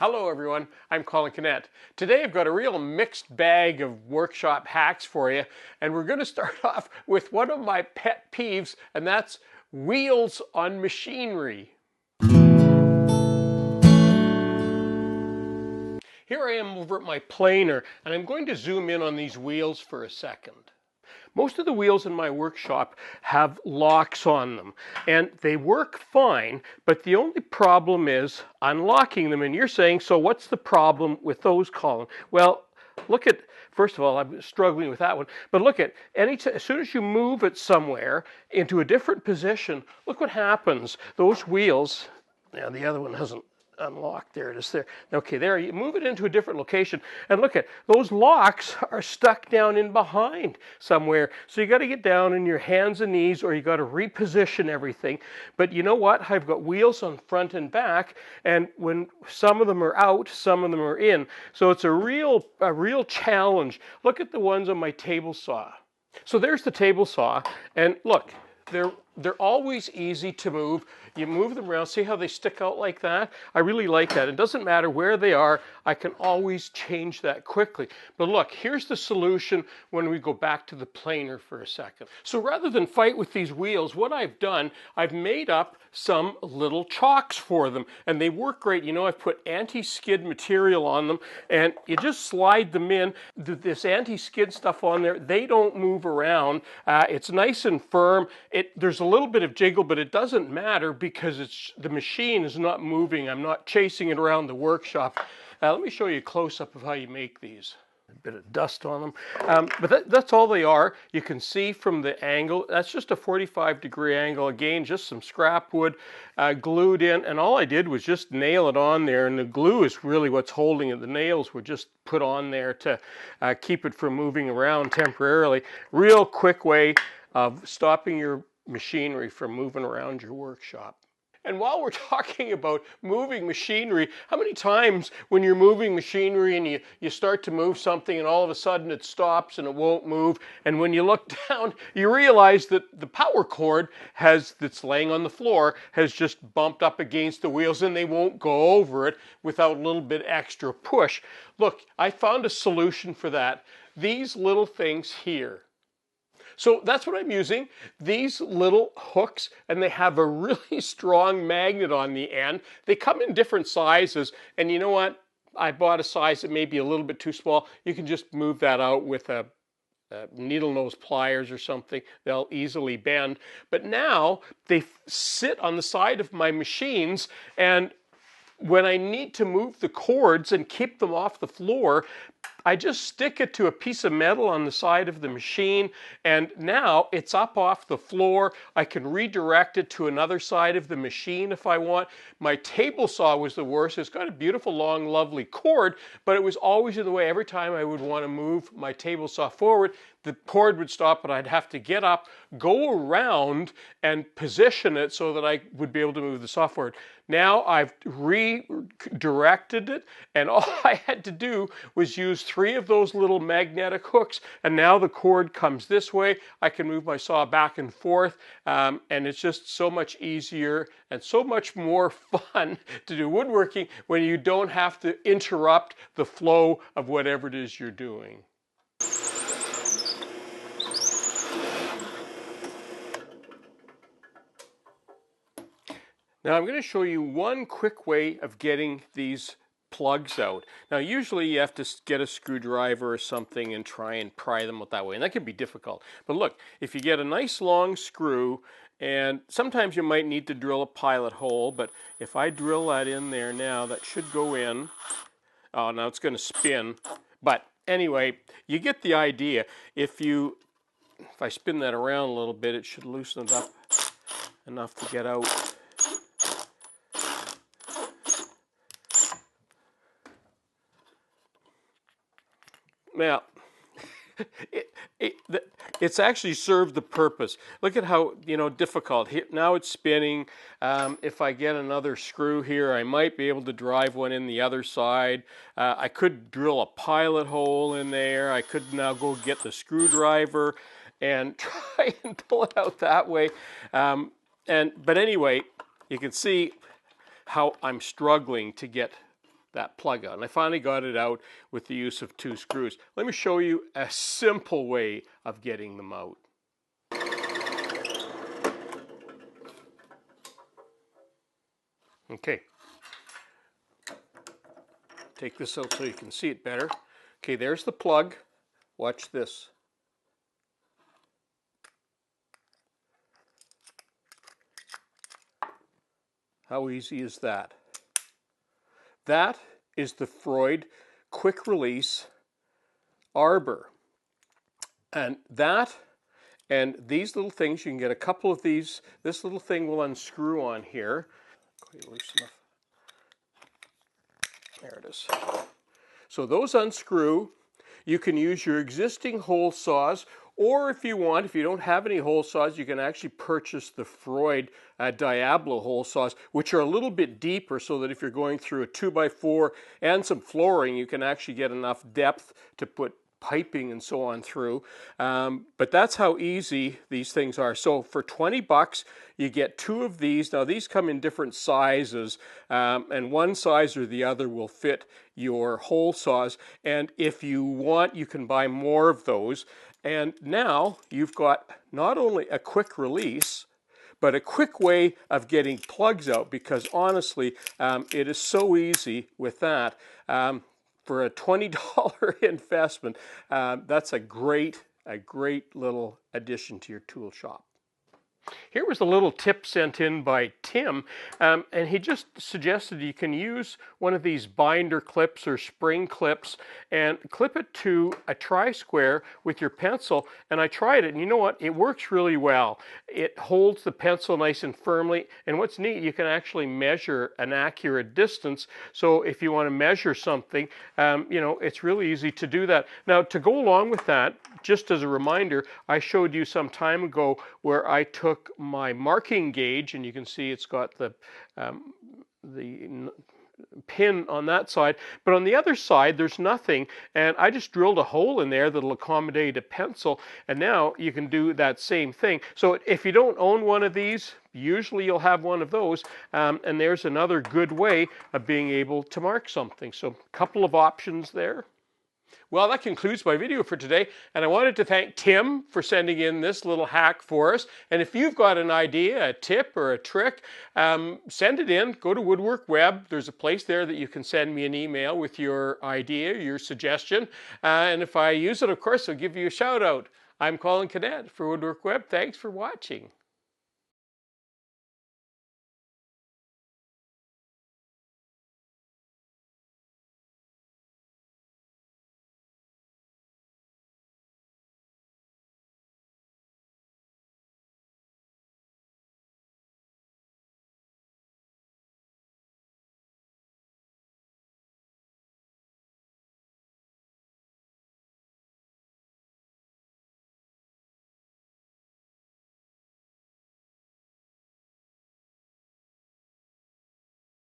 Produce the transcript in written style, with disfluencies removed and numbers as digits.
Hello everyone, I'm Colin Kinnett. Today I've got a real mixed bag of workshop hacks for you, and we're going to start off with one of my pet peeves, and that's wheels on machinery. Here I am over at my planer, and I'm going to zoom in on these wheels for a second. Most of the wheels in my workshop have locks on them, and they work fine, but the only problem is unlocking them. And you're saying, so what's the problem with those, Colin? Well, look at, first of all, I'm struggling with that one, but look at, as soon as you move it somewhere into a different position, look what happens. Those wheels, now the other one hasn't unlocked. There it is there. Okay, there, you move it into a different location, and look at, those locks are stuck down in behind somewhere. So you got to get down on your hands and knees, or you got to reposition everything. But you know what? I've got wheels on front and back, and when some of them are out, some of them are in. So it's a real challenge. Look at the ones on my table saw. So there's the table saw, and look, they're always easy to move. You move them around, see how they stick out like that? I really like that. It doesn't matter where they are, I can always change that quickly. But look, here's the solution when we go back to the planer for a second. So rather than fight with these wheels, what I've done, I've made up some little chocks for them, and they work great. You know, I've put anti-skid material on them, and you just slide them in. This anti-skid stuff on there, they don't move around. It's nice and firm. There's a little bit of jiggle, but it doesn't matter because the machine is not moving. I'm not chasing it around the workshop. Let me show you a close-up of how you make these. A bit of dust on them, but that's all they are. You can see from the angle, that's just a 45-degree angle. Again, just some scrap wood glued in, and all I did was just nail it on there, and the glue is really what's holding it. The nails were just put on there to keep it from moving around temporarily. Real quick way of stopping your machinery from moving around your workshop. And while we're talking about moving machinery, how many times when you're moving machinery and you start to move something and all of a sudden it stops and it won't move, and when you look down you realize that the power cord that's laying on the floor has just bumped up against the wheels and they won't go over it without a little bit extra push. Look, I found a solution for that. These little things here. So that's what I'm using, these little hooks, and they have a really strong magnet on the end. They come in different sizes, and you know what? I bought a size that may be a little bit too small. You can just move that out with a needle nose pliers or something. They'll easily bend. But now they sit on the side of my machines, and when I need to move the cords and keep them off the floor, I just stick it to a piece of metal on the side of the machine, and now it's up off the floor. I can redirect it to another side of the machine if I want. My table saw was the worst. It's got a beautiful, long, lovely cord, but it was always in the way. Every time I would want to move my table saw forward, the cord would stop, and I'd have to get up, go around, and position it so that I would be able to move the saw forward. Now I've redirected it, and all I had to do was use 3 of those little magnetic hooks, and now the cord comes this way. I can move my saw back and forth, and it's just so much easier and so much more fun to do woodworking when you don't have to interrupt the flow of whatever it is you're doing. Now I'm going to show you one quick way of getting these plugs out. Now usually you have to get a screwdriver or something and try and pry them out that way, and that can be difficult. But look, if you get a nice long screw, and sometimes you might need to drill a pilot hole, but if I drill that in there now, that should go in. Oh, now it's going to spin. But anyway, you get the idea. If I spin that around a little bit, it should loosen it up enough to get out. Now, it's actually served the purpose. Look at how difficult. Now it's spinning. If I get another screw here, I might be able to drive one in the other side. I could drill a pilot hole in there. I could now go get the screwdriver and try and pull it out that way. But anyway, you can see how I'm struggling to get that plug out. And I finally got it out with the use of 2 screws. Let me show you a simple way of getting them out. Okay. Take this out so you can see it better. Okay, there's the plug. Watch this. How easy is that? That is the Freud quick release Arbor. And that and these little things, you can get a couple of these. This little thing will unscrew on here. Quite loose enough. There it is. So those unscrew. You can use your existing hole saws, or if you want, if you don't have any hole saws, you can actually purchase the Freud Diablo hole saws, which are a little bit deeper, so that if you're going through a 2x4 and some flooring, you can actually get enough depth to put piping and so on through. But that's how easy these things are. So for 20 bucks, you get 2 of these. Now these come in different sizes, and one size or the other will fit your hole saws. And if you want, you can buy more of those. And now you've got not only a quick release, but a quick way of getting plugs out, because honestly, it is so easy with that. For a $20 investment, that's a great little addition to your tool shop. Here was a little tip sent in by Tim, and he just suggested you can use one of these binder clips or spring clips and clip it to a tri-square with your pencil. And I tried it, and you know what? It works really well. It holds the pencil nice and firmly, and what's neat, you can actually measure an accurate distance. So if you want to measure something, you know, it's really easy to do that. Now, to go along with that, just as a reminder, I showed you some time ago where I took my marking gauge, and you can see it's got the pin on that side, but on the other side there's nothing, and I just drilled a hole in there that'll accommodate a pencil, and now you can do that same thing. So if you don't own one of these, usually you'll have one of those, and there's another good way of being able to mark something. So a couple of options there. Well, that concludes my video for today, and I wanted to thank Tim for sending in this little hack for us. And if you've got an idea, a tip, or a trick, send it in. Go to WoodWorkWeb. There's a place there that you can send me an email with your idea, your suggestion. And if I use it, of course, I'll give you a shout out. I'm Colin Cadet for WoodWorkWeb. Thanks for watching.